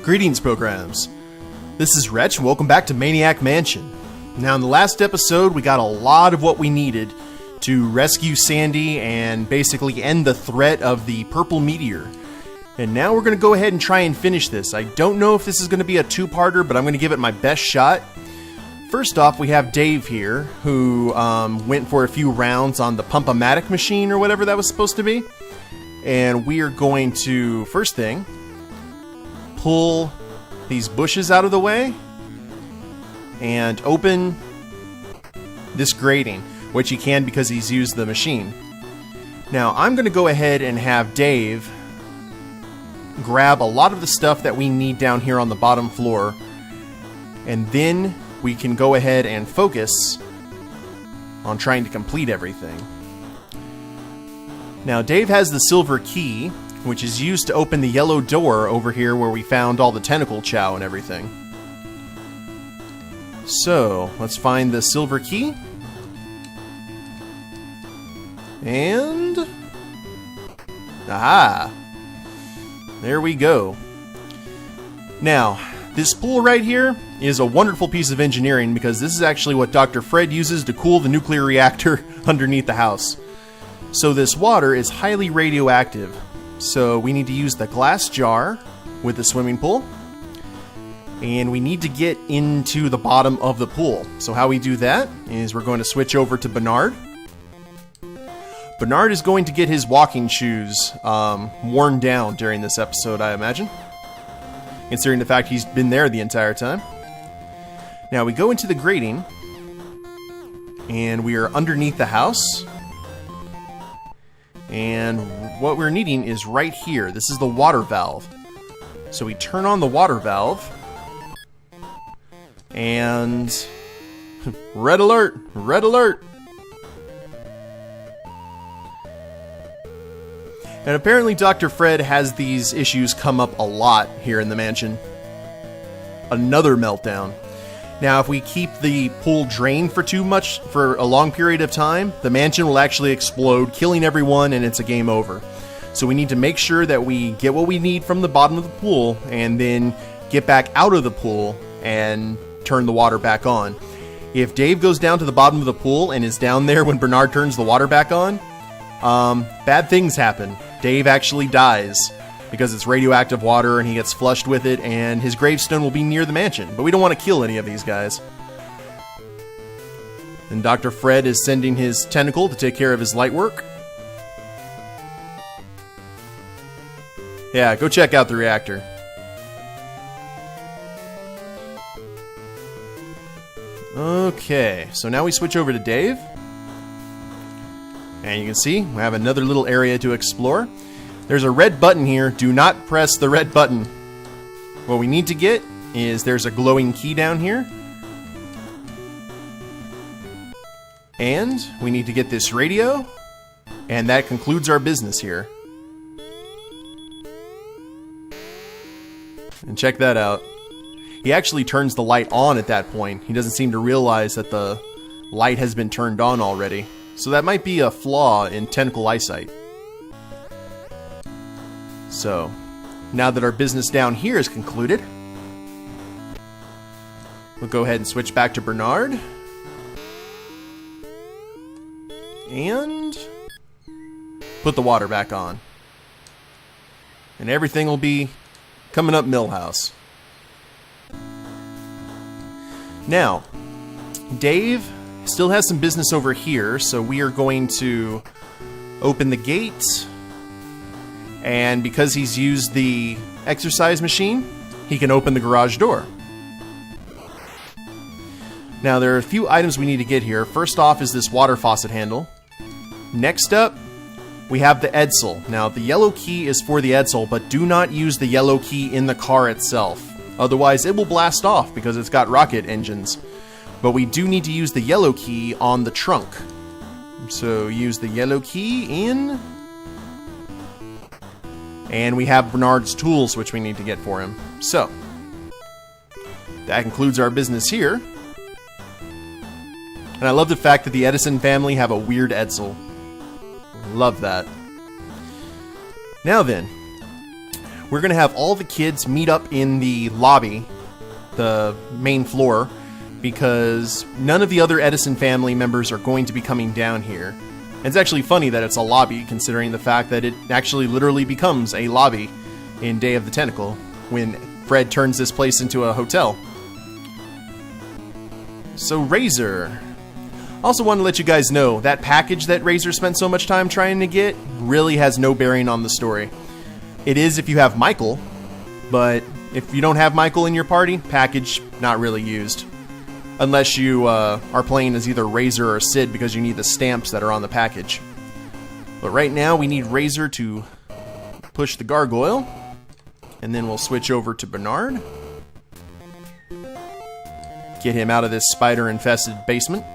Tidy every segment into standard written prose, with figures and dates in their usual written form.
Greetings, programs. This is Wretch, and welcome back to Maniac Mansion. Now, in the last episode, we got a lot of what we needed to rescue Sandy and basically end the threat of the purple meteor. And now we're going to go ahead and try and finish this. I don't know if this is going to be a two-parter, but I'm going to give it my best shot. First off, we have Dave here, who went for a few rounds on the Pump-O-Matic machine, or whatever that was supposed to be. And we are going to, first thing, pull these bushes out of the way and open this grating, which he can because he's used the machine. Now, I'm going to go ahead and have Dave grab a lot of the stuff that we need down here on the bottom floor, and then we can go ahead and focus on trying to complete everything. Now, Dave has the silver key, which is used to open the yellow door over here where we found all the tentacle chow and everything. So, let's find the silver key. And... aha! There we go. Now, this pool right here is a wonderful piece of engineering because this is actually what Dr. Fred uses to cool the nuclear reactor underneath the house. So this water is highly radioactive. So we need to use the glass jar with the swimming pool. And we need to get into the bottom of the pool. So how we do that is we're going to switch over to Bernard. Bernard is going to get his walking shoes worn down during this episode, I imagine. Considering the fact he's been there the entire time. Now we go into the grating. And we are underneath the house. And what we're needing is right here. This is the water valve. So we turn on the water valve. And... red alert! Red alert! And apparently Dr. Fred has these issues come up a lot here in the mansion. Another meltdown. Now, if we keep the pool drained for a long period of time, the mansion will actually explode, killing everyone, and it's a game over. So we need to make sure that we get what we need from the bottom of the pool, and then get back out of the pool and turn the water back on. If Dave goes down to the bottom of the pool and is down there when Bernard turns the water back on, bad things happen. Dave actually dies because it's radioactive water and he gets flushed with it, and his gravestone will be near the mansion. But we don't want to kill any of these guys. And Dr. Fred is sending his tentacle to take care of his light work. Yeah, go check out the reactor. Okay, so now we switch over to Dave. And you can see, we have another little area to explore. There's a red button here. Do not press the red button. What we need to get is there's a glowing key down here. And we need to get this radio. And that concludes our business here. And check that out. He actually turns the light on at that point. He doesn't seem to realize that the light has been turned on already. So that might be a flaw in tentacle eyesight. So, now that our business down here is concluded, we'll go ahead and switch back to Bernard. And put the water back on. And everything will be coming up Millhouse. Now, Dave still has some business over here, so we are going to open the gate. And because he's used the exercise machine, he can open the garage door. Now, there are a few items we need to get here. First off is this water faucet handle. Next up, we have the Edsel. Now, the yellow key is for the Edsel, but do not use the yellow key in the car itself. Otherwise, it will blast off because it's got rocket engines. But we do need to use the yellow key on the trunk. So, use the yellow key in... and we have Bernard's tools, which we need to get for him. So, that concludes our business here. And I love the fact that the Edison family have a weird Edsel. Love that. Now then, we're going to have all the kids meet up in the lobby, the main floor, because none of the other Edison family members are going to be coming down here. And it's actually funny that it's a lobby, considering the fact that it actually literally becomes a lobby in Day of the Tentacle when Fred turns this place into a hotel. So Razor. Also want to let you guys know that package that Razor spent so much time trying to get really has no bearing on the story. It is if you have Michael, but if you don't have Michael in your party, package not really used. Unless you are playing as either Razor or Sid because you need the stamps that are on the package. But right now we need Razor to push the gargoyle, and then we'll switch over to Bernard. Get him out of this spider-infested basement.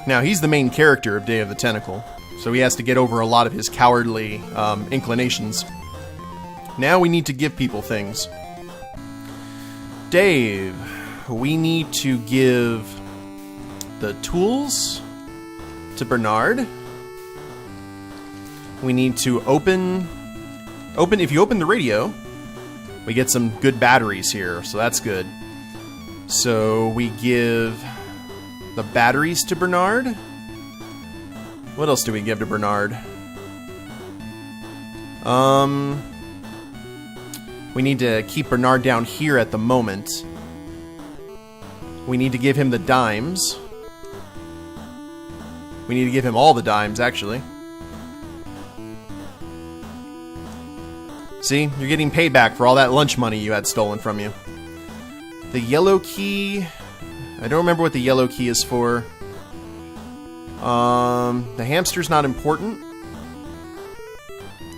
Now, he's the main character of Day of the Tentacle, so he has to get over a lot of his cowardly inclinations. Now we need to give people things. Dave, we need to give the tools to Bernard. We need to if you open the radio, we get some good batteries here, so that's good. So we give the batteries to Bernard. What else do we give to Bernard? We need to keep Bernard down here at the moment. We need to give him the dimes. We need to give him all the dimes, actually. See? You're getting payback for all that lunch money you had stolen from you. The yellow key... I don't remember what the yellow key is for. The hamster's not important.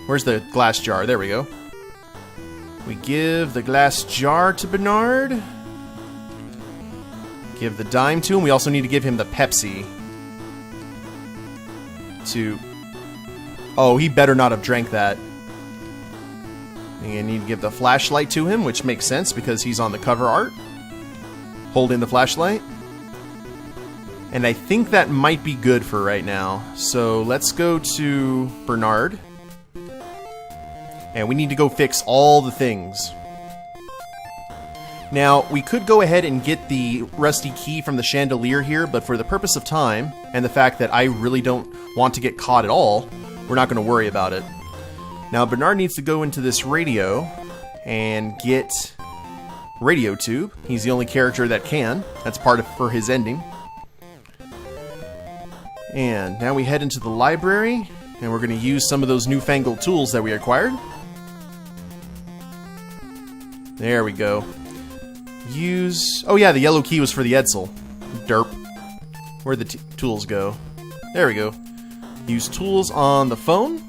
Where's the glass jar? There we go. We give the glass jar to Bernard. Give the dime to him. We also need to give him the Pepsi. Oh, he better not have drank that. And you need to give the flashlight to him, which makes sense because he's on the cover art. Holding the flashlight. And I think that might be good for right now. So let's go to Bernard. And we need to go fix all the things. Now, we could go ahead and get the rusty key from the chandelier here, but for the purpose of time, and the fact that I really don't want to get caught at all, we're not going to worry about it. Now, Bernard needs to go into this radio and get radio tube. He's the only character that can. That's for his ending. And now we head into the library, and we're going to use some of those newfangled tools that we acquired. There we go. Oh yeah, the yellow key was for the Edsel. Derp. Where'd the tools go? There we go. Use tools on the phone.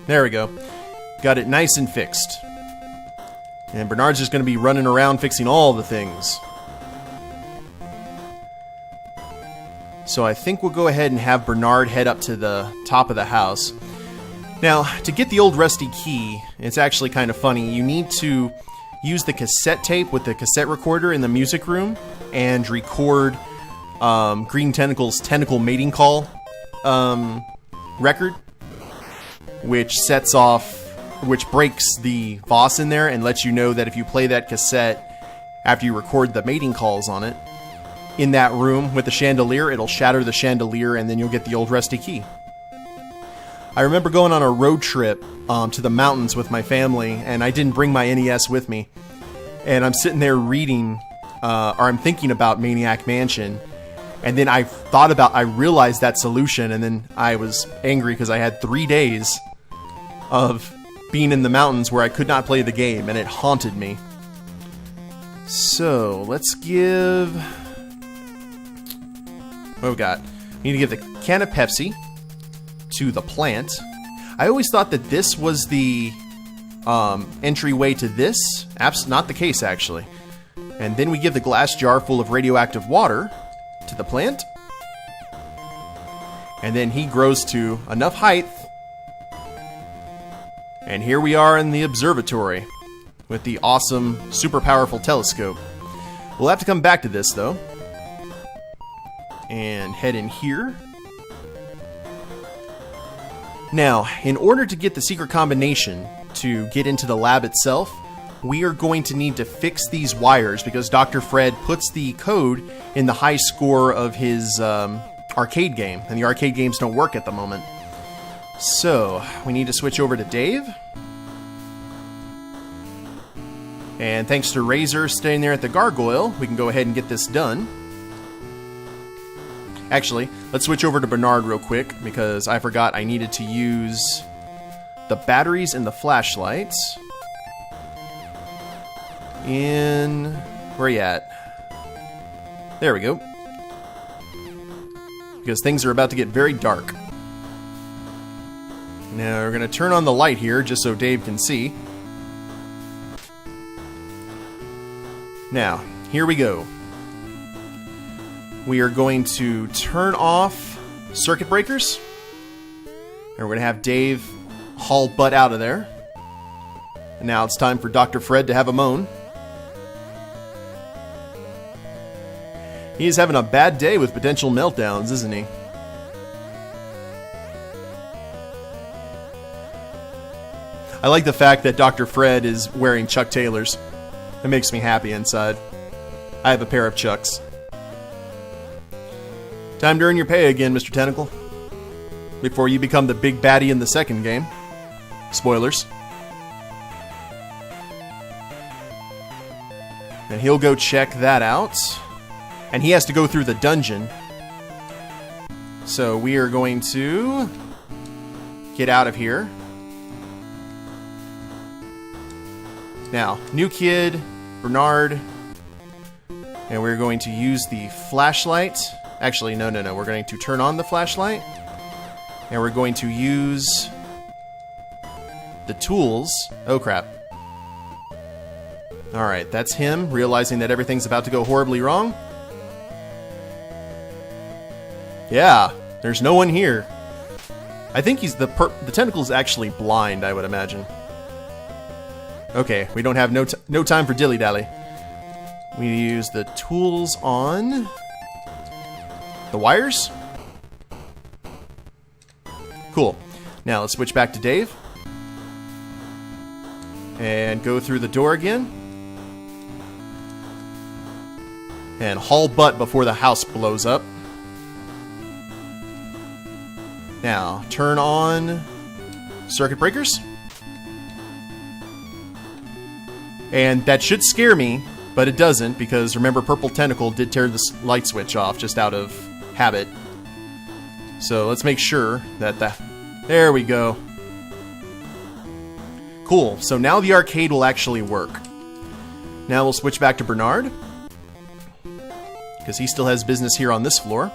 There we go. Got it nice and fixed. And Bernard's just going to be running around fixing all the things. So I think we'll go ahead and have Bernard head up to the top of the house. Now, to get the old rusty key, it's actually kind of funny. You need to use the cassette tape with the cassette recorder in the music room and record Green Tentacle's Tentacle Mating Call record, which breaks the boss in there and lets you know that if you play that cassette after you record the mating calls on it, in that room with the chandelier, it'll shatter the chandelier and then you'll get the old rusty key. I remember going on a road trip to the mountains with my family, and I didn't bring my NES with me. And I'm sitting there reading, or I'm thinking about Maniac Mansion, and then I realized that solution, and then I was angry because I had 3 days of being in the mountains where I could not play the game, and it haunted me. So, let's give... What we got? We need to give the can of Pepsi to the plant. I always thought that this was the entryway to this. Not the case, actually. And then we give the glass jar full of radioactive water to the plant. And then he grows to enough height. And here we are in the observatory with the awesome, super powerful telescope. We'll have to come back to this, though. and head in here. Now, in order to get the secret combination to get into the lab itself, we are going to need to fix these wires because Dr. Fred puts the code in the high score of his arcade game, and the arcade games don't work at the moment. So, we need to switch over to Dave. And thanks to Razor staying there at the gargoyle, we can go ahead and get this done. Actually, let's switch over to Bernard real quick, because I forgot I needed to use the batteries and the flashlights. Where are you at? There we go. Because things are about to get very dark. Now, we're going to turn on the light here, just so Dave can see. Now, here we go. We are going to turn off circuit breakers. And we're going to have Dave haul butt out of there. And now it's time for Dr. Fred to have a moan. He is having a bad day with potential meltdowns, isn't he? I like the fact that Dr. Fred is wearing Chuck Taylors. It makes me happy inside. I have a pair of Chucks. Time to earn your pay again, Mr. Tentacle. Before you become the big baddie in the second game. Spoilers. And he'll go check that out. And he has to go through the dungeon. So we are going to get out of here. Now, new kid, Bernard. And we're going to use the flashlight. Actually, no. We're going to turn on the flashlight. And we're going to use the tools. Oh, crap. Alright, that's him, realizing that everything's about to go horribly wrong. Yeah, there's no one here. I think he's the tentacle's actually blind, I would imagine. Okay, we don't have no time for dilly-dally. We use the tools on the wires. Cool. Now let's switch back to Dave. And go through the door again. And haul butt before the house blows up. Now, turn on circuit breakers. And that should scare me, but it doesn't, because remember, Purple Tentacle did tear the light switch off just out of habit. So let's make sure that there we go. Cool, so now the arcade will actually work. Now we'll switch back to Bernard, because he still has business here on this floor.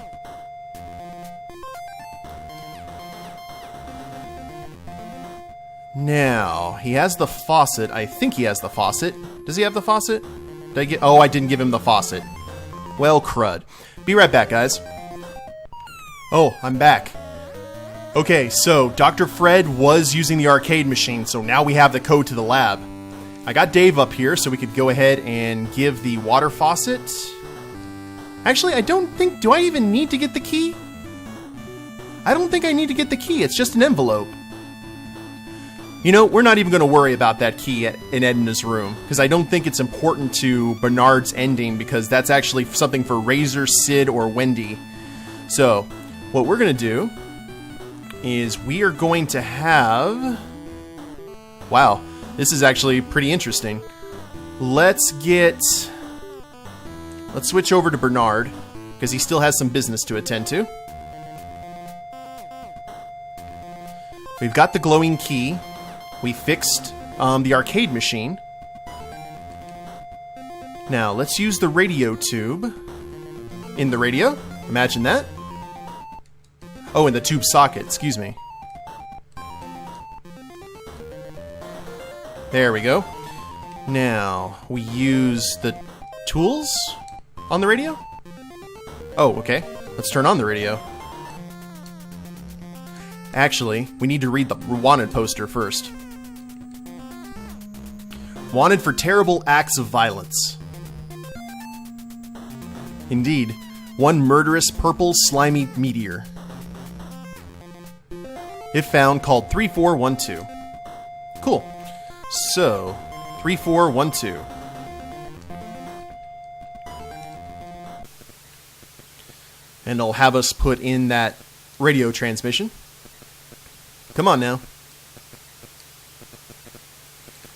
Now, he has the faucet. I think he has the faucet. Does he have the faucet? Did I get... Oh, I didn't give him the faucet. Well, crud. Be right back, guys. Oh, I'm back. Okay, so Dr. Fred was using the arcade machine, so now we have the code to the lab. I got Dave up here so we could go ahead and give the water faucet. Actually, I don't think... Do I even need to get the key? I don't think I need to get the key. It's just an envelope. You know, we're not even going to worry about that key in Edna's room, because I don't think it's important to Bernard's ending, because that's actually something for Razor, Sid, or Wendy. So, what we're going to do is we are going to have... Wow, this is actually pretty interesting. Let's switch over to Bernard, because he still has some business to attend to. We've got the glowing key. We fixed the arcade machine. Now, let's use the radio tube in the radio. Imagine that. Oh, in the tube socket, excuse me. There we go. Now, we use the tools on the radio? Oh, okay. Let's turn on the radio. Actually, we need to read the wanted poster first. Wanted for terrible acts of violence. Indeed, One murderous purple slimy meteor. If found, called 3412. Cool. So, 3412. And it'll have us put in that radio transmission. Come on now.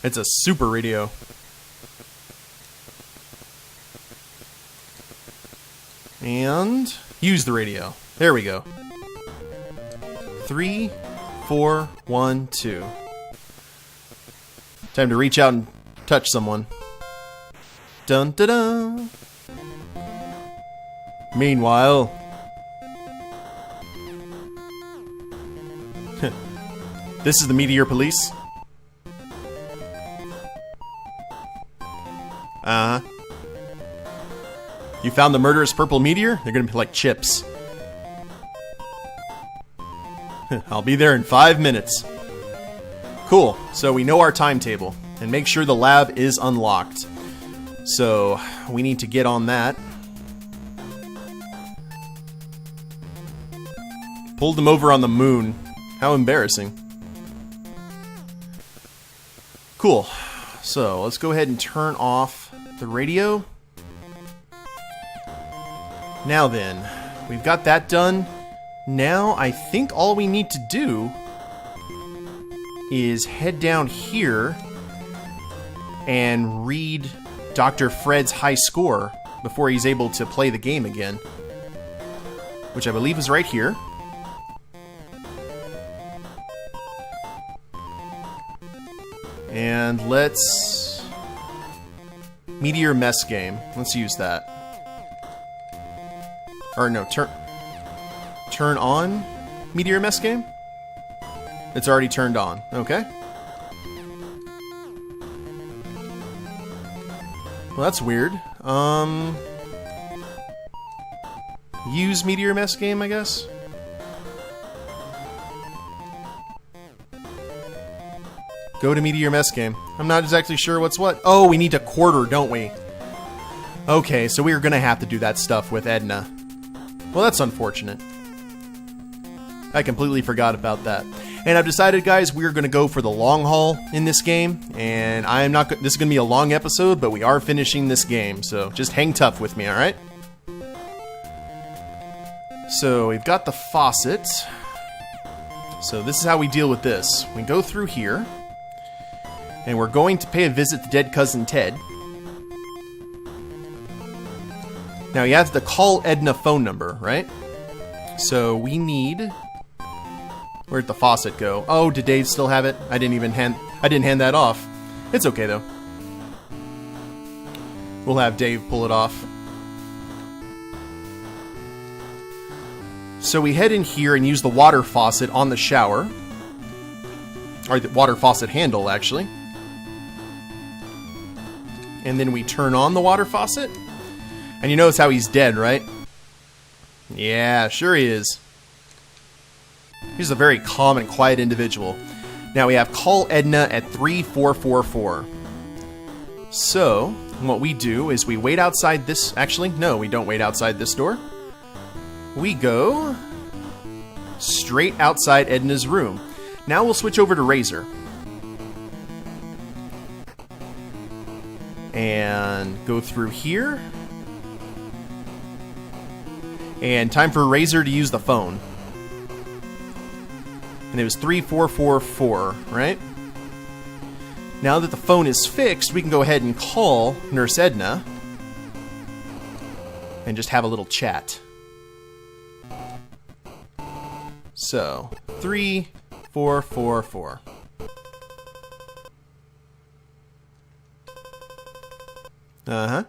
It's a super radio. And use the radio. There we go. 3412. Time to reach out and touch someone. Dun dun dun. Meanwhile, this is the Meteor Police. You found the murderous purple meteor? They're gonna be like chips. I'll be there in 5 minutes. Cool, so we know our timetable. And make sure the lab is unlocked. So, we need to get on that. Pulled them over on the moon. How embarrassing. Cool. So, let's go ahead and turn off the radio. Now then, we've got that done. Now, I think all we need to do is head down here and read Dr. Fred's high score before he's able to play the game again. Which I believe is right here. And let's... Meteor Mess Game. Let's use that. Or no, turn on Meteor Mess Game? It's already turned on. Okay. Well, that's weird. Use Meteor Mess Game, I guess? Go to Meteor Mess Game. I'm not exactly sure what's what. Oh, we need to quarter, don't we? Okay, so we're gonna have to do that stuff with Edna. Well, that's unfortunate. I completely forgot about that. And I've decided, guys, we're going to go for the long haul in this game. And I'm not. This is going to be a long episode, but we are finishing this game. So just hang tough with me, all right? So we've got the faucet. So this is how we deal with this. We go through here. And we're going to pay a visit to dead cousin Ted. Now you have to call Edna phone number, right? So we need... Where'd the faucet go? Oh, did Dave still have it? I didn't hand that off. It's okay though. We'll have Dave pull it off. So we head in here and use the water faucet on the shower. Or the water faucet handle, actually. And then we turn on the water faucet. And you notice how he's dead, right? Yeah, sure he is. He's a very calm and quiet individual. Now we have call Edna at 3444. So, what we do is we wait outside this... Actually, no, we don't wait outside this door. We go straight outside Edna's room. Now we'll switch over to Razor. And go through here. And time for Razor to use the phone. And it was 3444, right? Now that the phone is fixed, we can go ahead and call Nurse Edna. And just have a little chat. So, 3444. Uh-huh.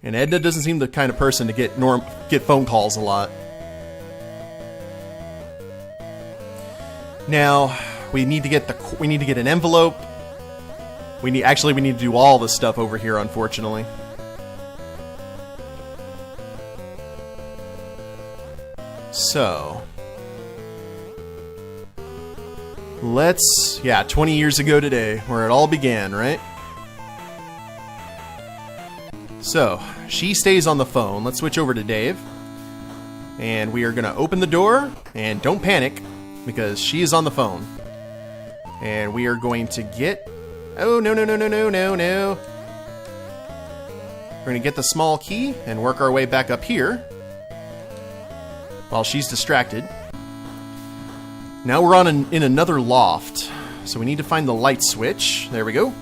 And Edna doesn't seem the kind of person to get phone calls a lot. Now, we need to get an envelope. We need to do all this stuff over here, unfortunately. So, Yeah, 20 years ago today, where it all began, right? So, she stays on the phone. Let's switch over to Dave. And we are going to open the door, and don't panic, because she is on the phone. And we are going to get... Oh, no. We're going to get the small key and work our way back up here while she's distracted. Now we're in another loft, so we need to find the light switch. There we go.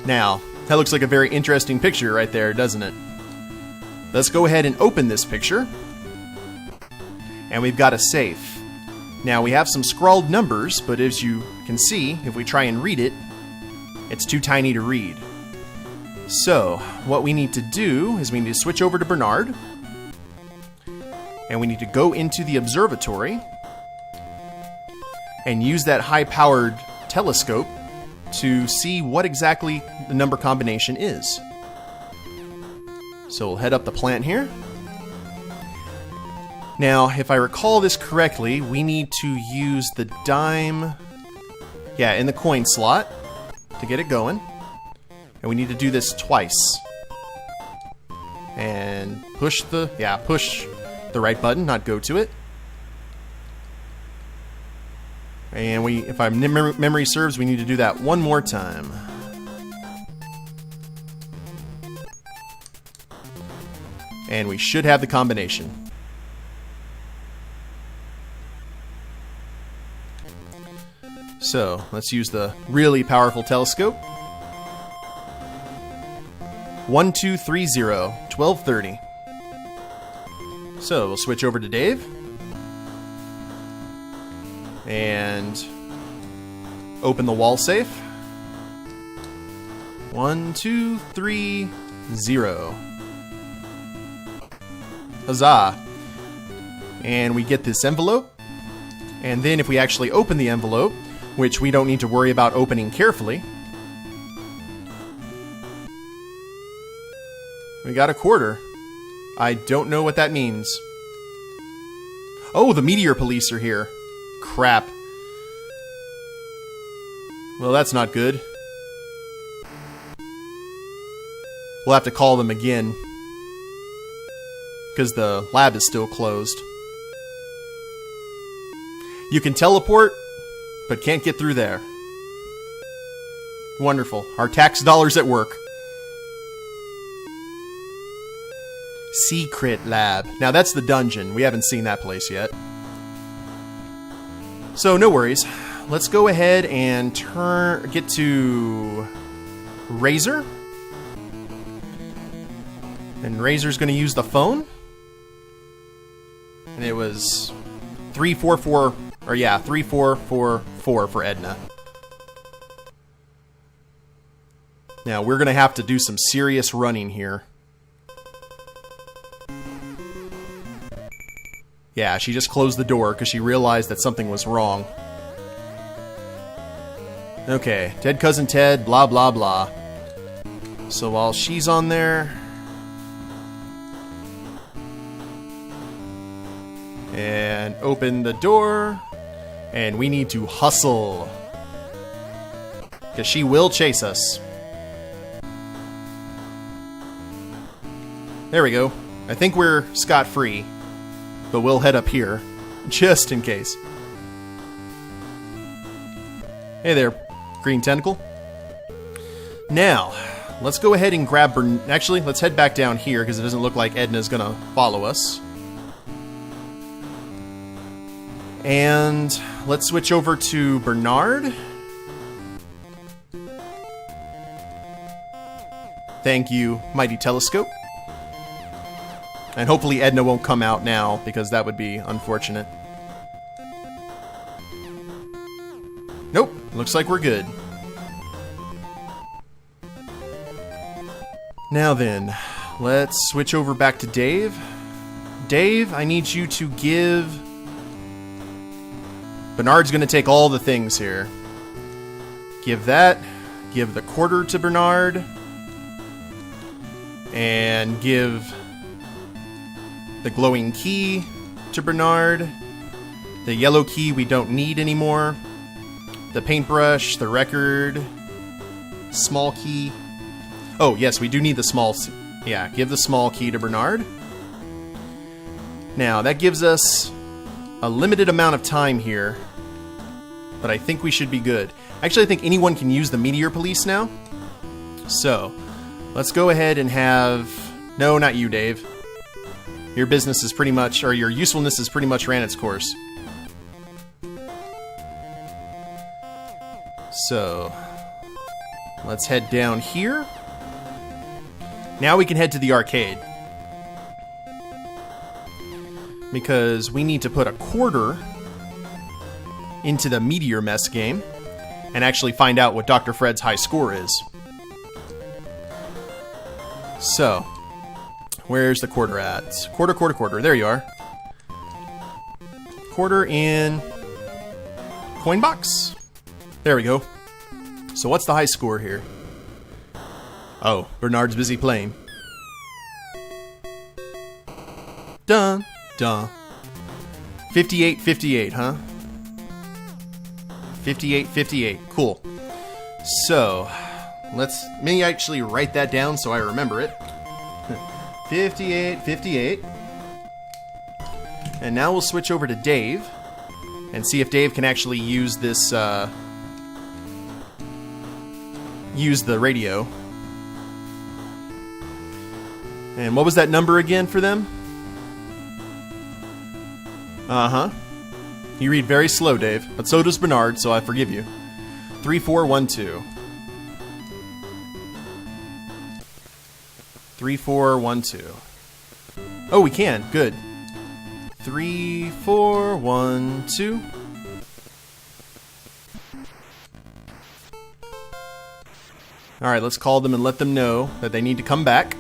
Now, that looks like a very interesting picture right there, doesn't it? Let's go ahead and open this picture. And we've got a safe. Now, we have some scrawled numbers, but as you can see, if we try and read it, it's too tiny to read. So, what we need to do is we need to switch over to Bernard. And we need to go into the observatory and use that high-powered telescope to see what exactly the number combination is. So we'll head up the plant here. Now, if I recall this correctly, we need to use the dime, in the coin slot to get it going. And we need to do this twice. And push the right button, not go to it. And if my memory serves, we need to do that one more time. And we should have the combination. So, let's use the really powerful telescope. 1230, 1230. So, we'll switch over to Dave. And open the wall safe. 1230. Huzzah! And we get this envelope. And then if we actually open the envelope, which we don't need to worry about opening carefully, we got a quarter. I don't know what that means. Oh, the Meteor police are here. Crap. Well, that's not good. We'll have to call them again, because the lab is still closed. You can teleport, but can't get through there. Wonderful. Our tax dollars at work. Secret lab. Now that's the dungeon. We haven't seen that place yet. So no worries. Let's go ahead and get to Razor. And Razor's going to use the phone. And it was 3444 for Edna. Now we're going to have to do some serious running here. Yeah, she just closed the door because she realized that something was wrong. Okay, Ted Cousin Ted, blah blah blah. So while she's on there... And open the door. And we need to hustle. Because she will chase us. There we go. I think we're scot-free. But we'll head up here, just in case. Hey there, green tentacle. Now, let's go ahead and grab Actually, let's head back down here, because it doesn't look like Edna's gonna follow us. And let's switch over to Bernard. Thank you, Mighty Telescope. And hopefully Edna won't come out now, because that would be unfortunate. Nope, looks like we're good. Now then, let's switch over back to Dave. Dave, I need you to give... Bernard's gonna take all the things here. Give that. Give the quarter to Bernard. And give... the glowing key to Bernard. The yellow key we don't need anymore. The paintbrush, the record, small key. Oh, yes, we do need the small... Yeah, give the small key to Bernard. Now, that gives us a limited amount of time here, but I think we should be good. Actually, I think anyone can use the Meteor Police now. So, let's go ahead and have... No, not you, Dave. Your business is pretty much... Or your usefulness is pretty much ran its course. So, let's head down here. Now we can head to the arcade. Because we need to put a quarter into the Meteor Mess game and actually find out what Dr. Fred's high score is. So, where's the quarter at? Quarter. There you are. Quarter in coin box. There we go. So what's the high score here? Oh, Bernard's busy playing. Dun, dun. 58, huh? 58. Cool. So, let me actually write that down so I remember it. 58. And now we'll switch over to Dave and see if Dave can actually use this, use the radio. And what was that number again for them? Uh-huh. You read very slow, Dave, but so does Bernard, so I forgive you. 3412. 3412. Oh, we can. Good. 3412. Alright, let's call them and let them know that they need to come back.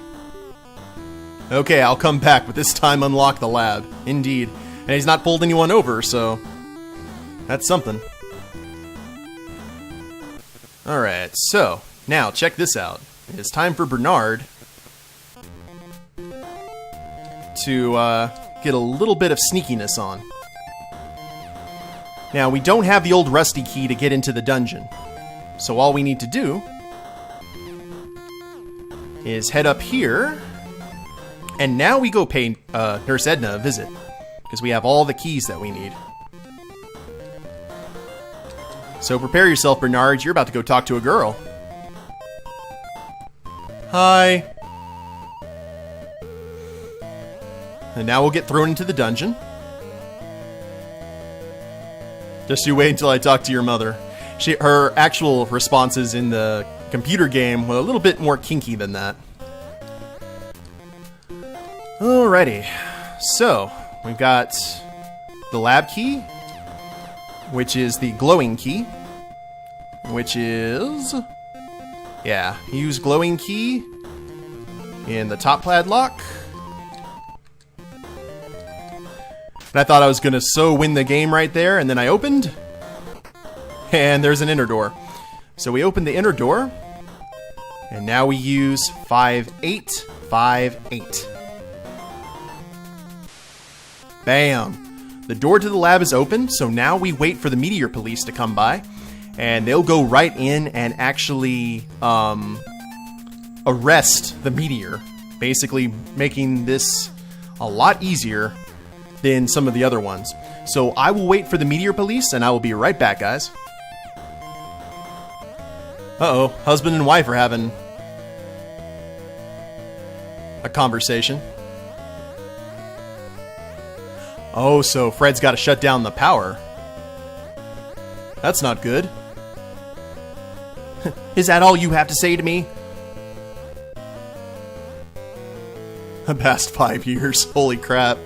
Okay, I'll come back, but this time unlock the lab. Indeed. And he's not pulled anyone over, so... That's something. Alright, so... Now, check this out. It's time for Bernard... to, get a little bit of sneakiness on. Now, we don't have the old rusty key to get into the dungeon. So all we need to do... is head up here... And now we go pay Nurse Edna a visit, because we have all the keys that we need. So prepare yourself, Bernard. You're about to go talk to a girl. Hi. And now we'll get thrown into the dungeon. Just you wait until I talk to your mother. Her actual responses in the computer game were a little bit more kinky than that. Alrighty, so we've got the lab key, which is the glowing key, which is, yeah, use glowing key in the top padlock. And I thought I was going to so win the game right there, and then I opened, and there's an inner door. So we opened the inner door, and now we use 5858. Bam! The door to the lab is open, so now we wait for the Meteor Police to come by, and they'll go right in and actually arrest the Meteor, basically making this a lot easier than some of the other ones. So I will wait for the Meteor Police, and I will be right back, guys. Uh-oh, husband and wife are having a conversation. Oh, so Fred's got to shut down the power. That's not good. Is that all you have to say to me? The past 5 years. Holy crap.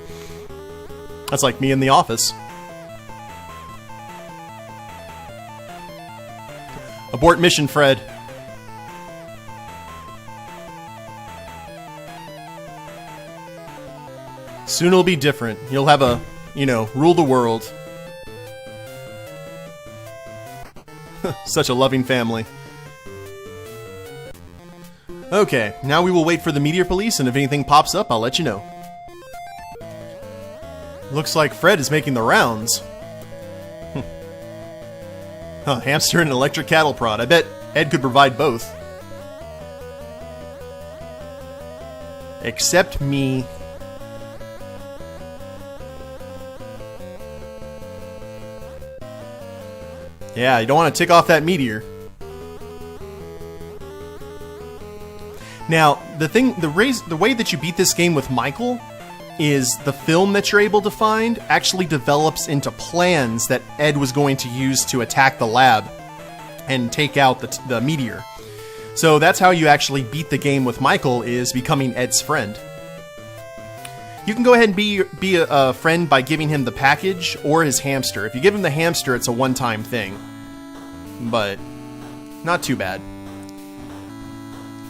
That's like me in the office. Abort mission, Fred. Soon it'll be different. You'll have a, rule the world. Such a loving family. Okay, now we will wait for the Meteor Police, and if anything pops up, I'll let you know. Looks like Fred is making the rounds. Huh, hamster and electric cattle prod. I bet Ed could provide both. Except me. Yeah, you don't want to tick off that meteor. Now, the way that you beat this game with Michael is the film that you're able to find actually develops into plans that Ed was going to use to attack the lab and take out the meteor. So that's how you actually beat the game with Michael, is becoming Ed's friend. You can go ahead and be a friend by giving him the package or his hamster. If you give him the hamster, it's a one-time thing. But not too bad.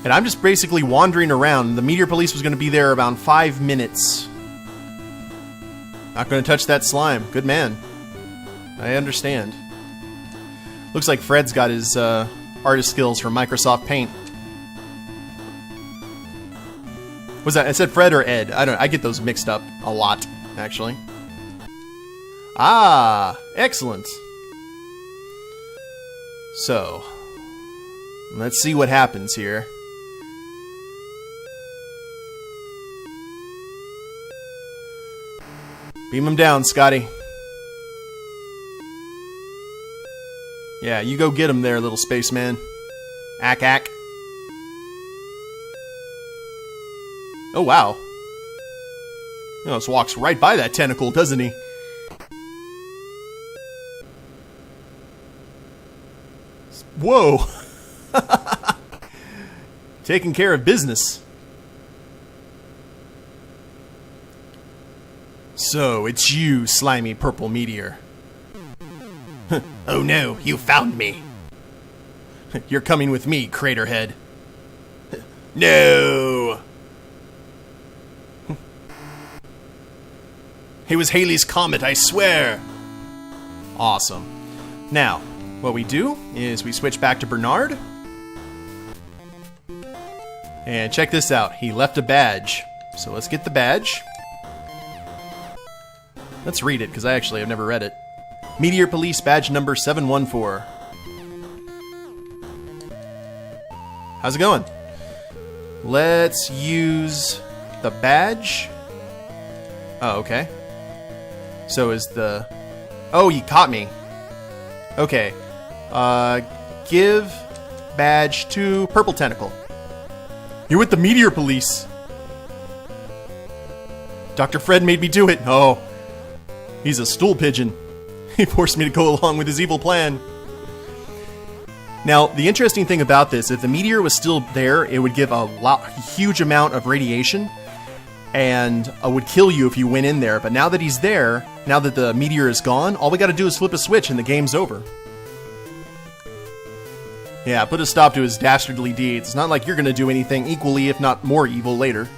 And I'm just basically wandering around. The Meteor Police was going to be there around 5 minutes. Not going to touch that slime. Good man. I understand. Looks like Fred's got his artist skills from Microsoft Paint. Was that? I said Fred or Ed. I get those mixed up a lot, actually. Ah, excellent. So, let's see what happens here. Beam him down, Scotty. Yeah, you go get him there, little spaceman. Ack, ack. Oh, wow. Oh, just walks right by that tentacle, doesn't he? Whoa! Taking care of business. So, it's you, slimy purple meteor. Oh no, you found me. You're coming with me, Craterhead. No! It was Halley's Comet, I swear! Awesome. Now, what we do is we switch back to Bernard. And check this out. He left a badge. So let's get the badge. Let's read it, because I actually have never read it. Meteor Police badge number 714. How's it going? Let's use the badge. Oh, okay. So is the... Oh, he caught me. Okay. Give badge to Purple Tentacle. You're with the Meteor Police. Dr. Fred made me do it. Oh. He's a stool pigeon. He forced me to go along with his evil plan. Now, the interesting thing about this, if the meteor was still there, it would give a huge amount of radiation and would kill you if you went in there. But now that he's there, now that the meteor is gone, all we gotta do is flip a switch and the game's over. Yeah, put a stop to his dastardly deeds. It's not like you're gonna do anything equally, if not more evil later.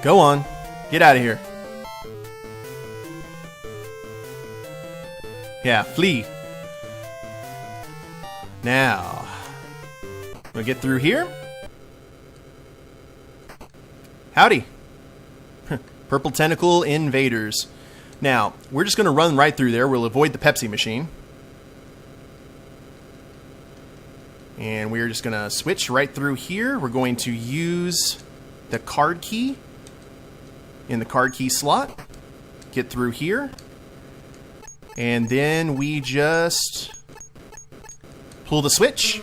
Go on. Get out of here. Yeah, flee. Now, we'll get through here. Howdy. Purple Tentacle Invaders. Now, we're just going to run right through there. We'll avoid the Pepsi machine. And we're just going to switch right through here. We're going to use the card key in the card key slot. Get through here. And then we just pull the switch.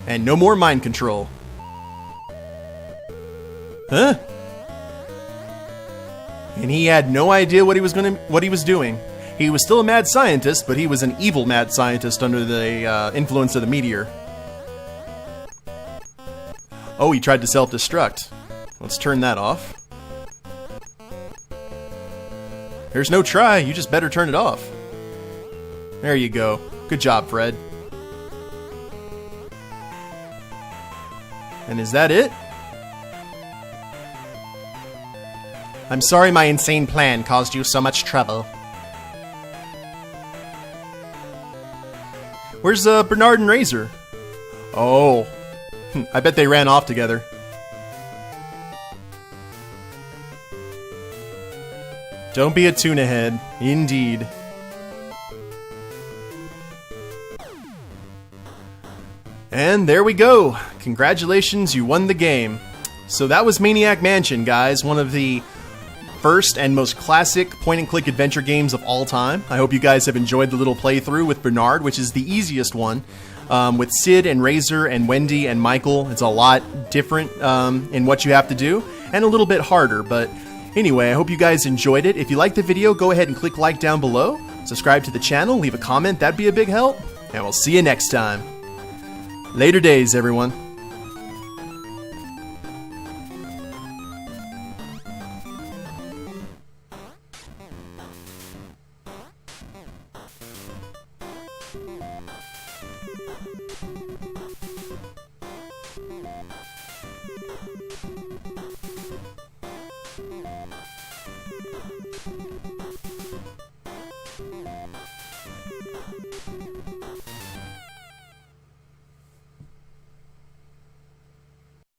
And no more mind control. Huh? And he had no idea what he was doing. He was still a mad scientist, but he was an evil mad scientist under the influence of the meteor. Oh, he tried to self-destruct. Let's turn that off. There's no try, you just better turn it off. There you go. Good job, Fred. And is that it? I'm sorry my insane plan caused you so much trouble. Where's Bernard and Razor? Oh, I bet they ran off together. Don't be a tuna head. Indeed. And there we go. Congratulations, you won the game. So that was Maniac Mansion, guys. One of the first and most classic point-and-click adventure games of all time. I hope you guys have enjoyed the little playthrough with Bernard, which is the easiest one. With Sid and Razor and Wendy and Michael, it's a lot different in what you have to do, and a little bit harder, but anyway, I hope you guys enjoyed it. If you liked the video, go ahead and click like down below, subscribe to the channel, leave a comment, that'd be a big help, and we'll see you next time. Later days, everyone.